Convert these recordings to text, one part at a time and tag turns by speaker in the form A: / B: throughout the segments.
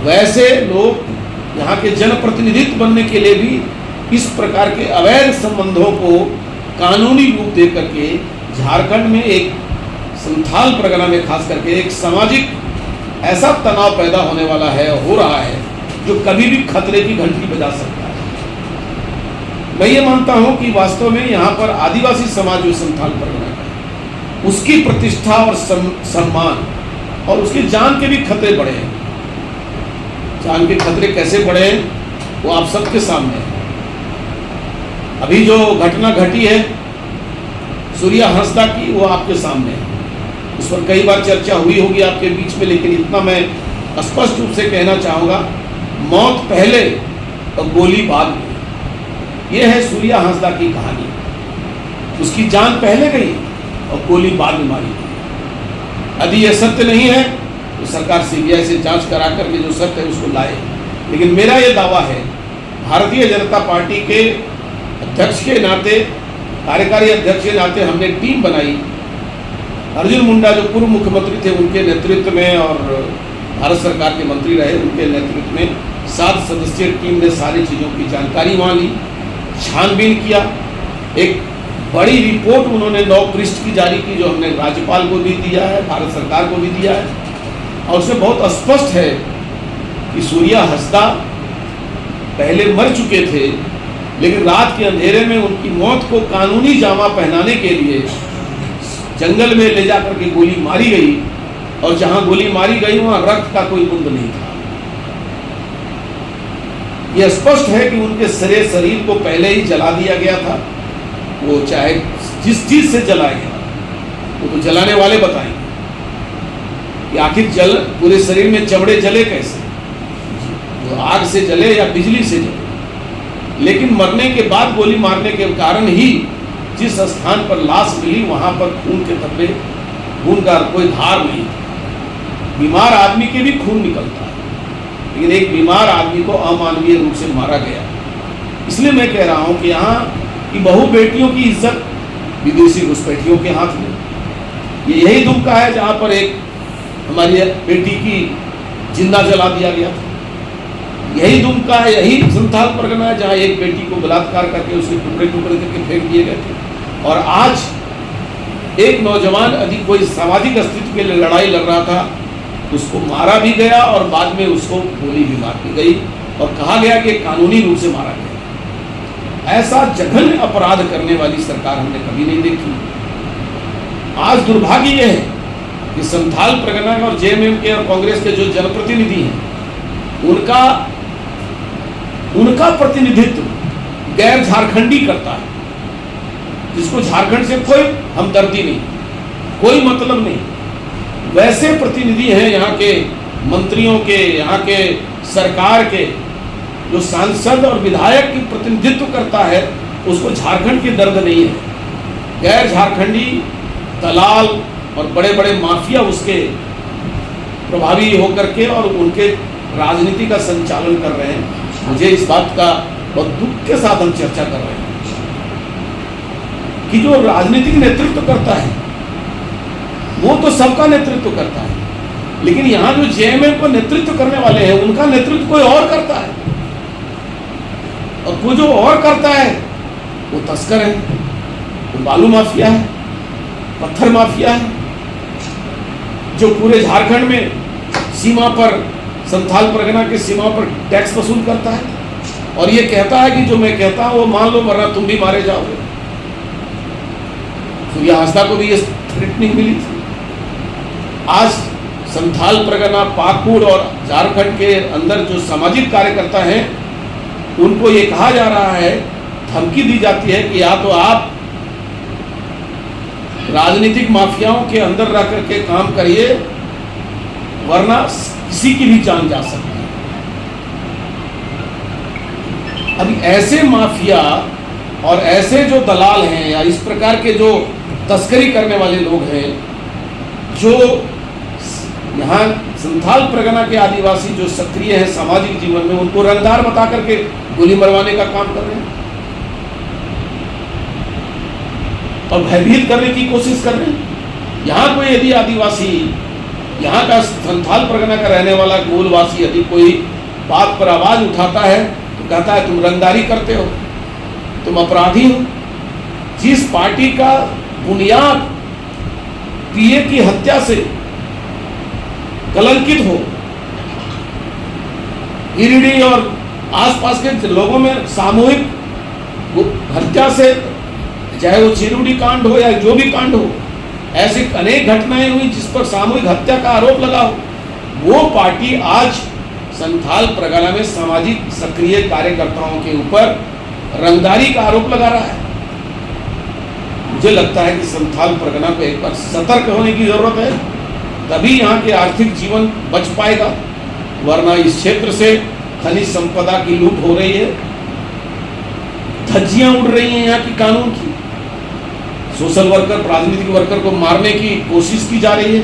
A: वैसे लोग यहाँ के जनप्रतिनिधित्व बनने के लिए भी इस प्रकार के अवैध संबंधों को कानूनी रूप दे करके झारखंड में एक संथाल परगना में खास करके एक सामाजिक ऐसा तनाव पैदा होने वाला है, हो रहा है, जो कभी भी खतरे की घंटी बजा सकता है। मैं ये मानता हूँ कि वास्तव में यहाँ पर आदिवासी समाज जो संथाल परगना है, उसकी प्रतिष्ठा और सम्मान और उसकी जान के भी खतरे बढ़े हैं। जान के खतरे कैसे बढ़े हैं वो आप सबके सामने है। अभी जो घटना घटी है सूर्या हंसदा की, वो आपके सामने है। उस पर कई बार चर्चा हुई होगी आपके बीच में, लेकिन इतना मैं स्पष्ट रूप से कहना चाहूँगा, मौत पहले और गोली बाद में। ये है सूर्या हंसदा की कहानी। उसकी जान पहले गई और गोली बाद में मारी गई। यदि यह सत्य नहीं है तो सरकार सीबीआई से जांच करा करके जो सत्य है उसको लाए। लेकिन मेरा ये दावा है, भारतीय जनता पार्टी के अध्यक्ष के नाते, कार्यकारी अध्यक्ष के नाते हमने टीम बनाई। अर्जुन मुंडा जो पूर्व मुख्यमंत्री थे उनके नेतृत्व में और भारत सरकार के मंत्री रहे, उनके नेतृत्व में 7 सदस्यीय टीम ने सारी चीज़ों की जानकारी वहाँ ली, छानबीन किया। एक बड़ी रिपोर्ट उन्होंने 9 पृष्ठ की जारी की, जो हमने राज्यपाल को भी दिया है, भारत सरकार को भी दिया है। और उसमें बहुत स्पष्ट है कि सूर्या हंसदा पहले मर चुके थे, लेकिन रात के अंधेरे में उनकी मौत को कानूनी जामा पहनाने के लिए जंगल में ले जाकर के गोली मारी गई, और जहां गोली मारी गई वहां रक्त का कोई बूंद नहीं था। यह स्पष्ट है कि उनके शरीर को पहले ही जला दिया गया था। वो चाहे जिस चीज से जलाया गया वो तो जलाने वाले बताएंगे कि आखिर जल पूरे शरीर में चमड़े जले कैसे, वो आग से जले या बिजली से जले। लेकिन मरने के बाद गोली मारने के कारण ही जिस स्थान पर लाश मिली वहां पर खून के धब्बे, खून का कोई धार नहीं था। बीमार आदमी के भी खून निकलता है, लेकिन एक बीमार आदमी को अमानवीय रूप से मारा गया। इसलिए मैं कह रहा हूं कि यहाँ की बहु बेटियों की इज्जत विदेशी घुसपैठियों के हाथ में। ये यही दुमका है जहाँ पर एक हमारी बेटी की जिंदा जला दिया गया था। यही दुमका है, यही संथाल परगना है जहाँ एक बेटी को बलात्कार करके उसके टुकड़े टुकड़े करके फेंक दिए गए थे। और आज एक नौजवान यदि कोई सामाजिक अस्तित्व के लिए लड़ाई लड़ रहा था, उसको मारा भी गया और बाद में उसको गोली भी मार दी गई और कहा गया कि कानूनी रूप से मारा गया। ऐसा जघन्य अपराध करने वाली सरकार हमने कभी नहीं देखी। आज दुर्भाग्य यह है कि संथाल परगना और जेएमएम के और कांग्रेस के जो जनप्रतिनिधि हैं उनका प्रतिनिधित्व गैर झारखंडी करता है, जिसको झारखंड से कोई हमदर्दी नहीं, कोई मतलब नहीं। वैसे प्रतिनिधि हैं यहाँ के मंत्रियों के, यहाँ के सरकार के, जो सांसद और विधायक की प्रतिनिधित्व करता है, उसको झारखंड की दर्द नहीं है। गैर झारखंडी दलाल और बड़े बड़े माफिया उसके प्रभावी होकर के और उनके राजनीति का संचालन कर रहे हैं। मुझे इस बात का बहुत दुख के साथ हम चर्चा कर रहे हैं कि जो राजनीतिक नेतृत्व करता है वो तो सबका नेतृत्व करता है, लेकिन यहाँ जो जेएमएम को नेतृत्व करने वाले हैं उनका नेतृत्व कोई और करता है, और वो जो और करता है वो तस्कर है, वो बालू माफिया है, पत्थर माफिया है, जो पूरे झारखंड में सीमा पर, संथाल परगना के सीमा पर टैक्स वसूल करता है और ये कहता है कि जो मैं कहता हूं वो मान लो वरना तुम भी मारे जाओगे। सूर्या हंसदा को भी ये थ्रेटनिंग मिली थी। आज संथाल परगना, पाकुड़ और झारखंड के अंदर जो सामाजिक कार्यकर्ता हैं उनको ये कहा जा रहा है, धमकी दी जाती है कि या तो आप राजनीतिक माफियाओं के अंदर रह करके काम करिए वरना किसी की भी जान जा सकती है। अभी ऐसे माफिया और ऐसे जो दलाल हैं या इस प्रकार के जो तस्करी करने वाले लोग हैं, जो यहाँ संथाल परगना के आदिवासी जो सक्रिय हैं सामाजिक जीवन में, उनको रंगदार बता करके गोली मरवाने का काम कर रहे हैं और भयभीत करने की कोशिश कर रहे हैं। यहाँ कोई यदि आदिवासी यहाँ का संथाल परगना का रहने वाला मूलवासी यदि कोई बात पर आवाज उठाता है तो कहता है तुम रंगदारी करते हो, तुम अपराधी हो। जिस पार्टी का बुनियाद पीए की हत्या से कलंकित हो, गिरिडीह और आसपास के लोगों में सामूहिक हत्या से, चाहे वो चिरुडी कांड हो या जो भी कांड हो, ऐसी अनेक घटनाएं हुई जिस पर सामूहिक हत्या का आरोप लगा हो, वो पार्टी आज संथाल परगना में सामाजिक सक्रिय कार्यकर्ताओं के ऊपर रंगदारी का आरोप लगा रहा है। मुझे लगता है कि संथाल परगना को एक बार सतर्क होने की जरूरत है, तभी यहाँ के आर्थिक जीवन बच पाएगा, वरना इस क्षेत्र से खनिज संपदा की लूट हो रही है, धज्जियां उड़ रही हैं यहाँ की कानून की, सोशल वर्कर, राजनीतिक वर्कर को मारने की कोशिश की जा रही है।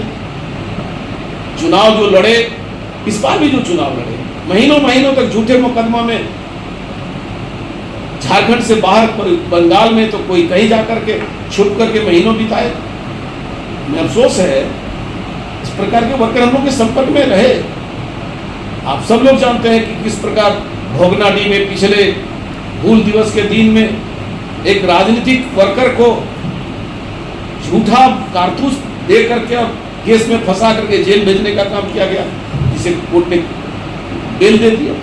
A: चुनाव जो लड़े, इस बार भी जो चुनाव लड़े, महीनों महीनों तक झूठे मुकदमा में, झारखंड से बाहर बंगाल में तो कोई कहीं जाकर के छुप करके महीनों बिताए। मैं अफसोस है इस प्रकार के वर्कर हम लोग के संपर्क में रहे। आप सब लोग जानते हैं कि किस प्रकार भोगनाडी में पिछले हूल दिवस के दिन में एक राजनीतिक वर्कर को झूठा कारतूस दे करके और केस में फंसा करके जेल भेजने का काम किया गया, जिसे कोर्ट ने बेल दे दिया।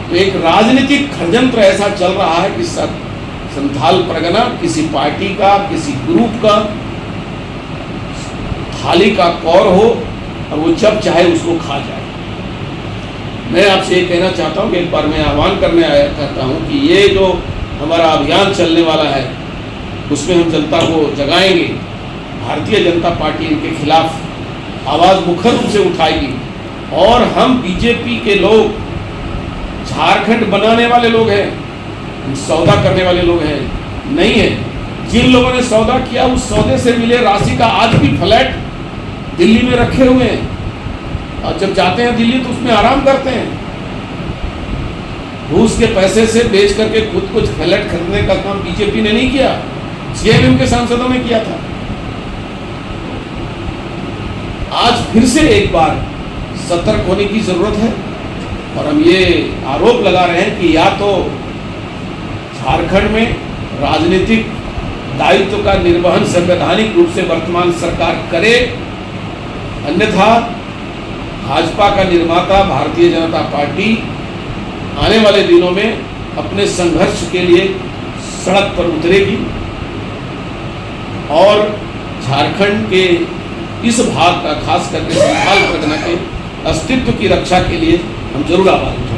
A: तो एक राजनीतिक षड्यंत्र ऐसा चल रहा है कि संथाल परगना किसी पार्टी का, किसी ग्रुप का थाली का कौर हो और वो जब चाहे उसको खा जाए। मैं आपसे ये कहना चाहता हूँ कि एक बार मैं आह्वान करने आया कहता हूँ कि ये जो हमारा अभियान चलने वाला है उसमें हम जनता को जगाएंगे। भारतीय जनता पार्टी इनके खिलाफ आवाज़ मुखर रूप से उठाएगी और हम बीजेपी के लोग, झारखंड बनाने वाले लोग हैं, सौदा करने वाले लोग हैं नहीं है। जिन लोगों ने सौदा किया उस सौदे से मिले राशि का आज भी फ्लैट दिल्ली में रखे हुए हैं और जब जाते हैं दिल्ली तो उसमें आराम करते हैं। घूस के पैसे से बेच करके खुद कुछ फ्लैट खरीदने का काम बीजेपी ने नहीं किया, जेएमएम के सांसदों ने किया था। आज फिर से एक बार सतर्क होने की जरूरत है और हम ये आरोप लगा रहे हैं कि या तो झारखंड में राजनीतिक दायित्व का निर्वहन संवैधानिक रूप से वर्तमान सरकार करे, अन्यथा भाजपा का निर्माता भारतीय जनता पार्टी आने वाले दिनों में अपने संघर्ष के लिए सड़क पर उतरेगी और झारखंड के इस भाग का, खास करके संथाल परगना के अस्तित्व की रक्षा के लिए हम जरूर आवाज उठाएंगे।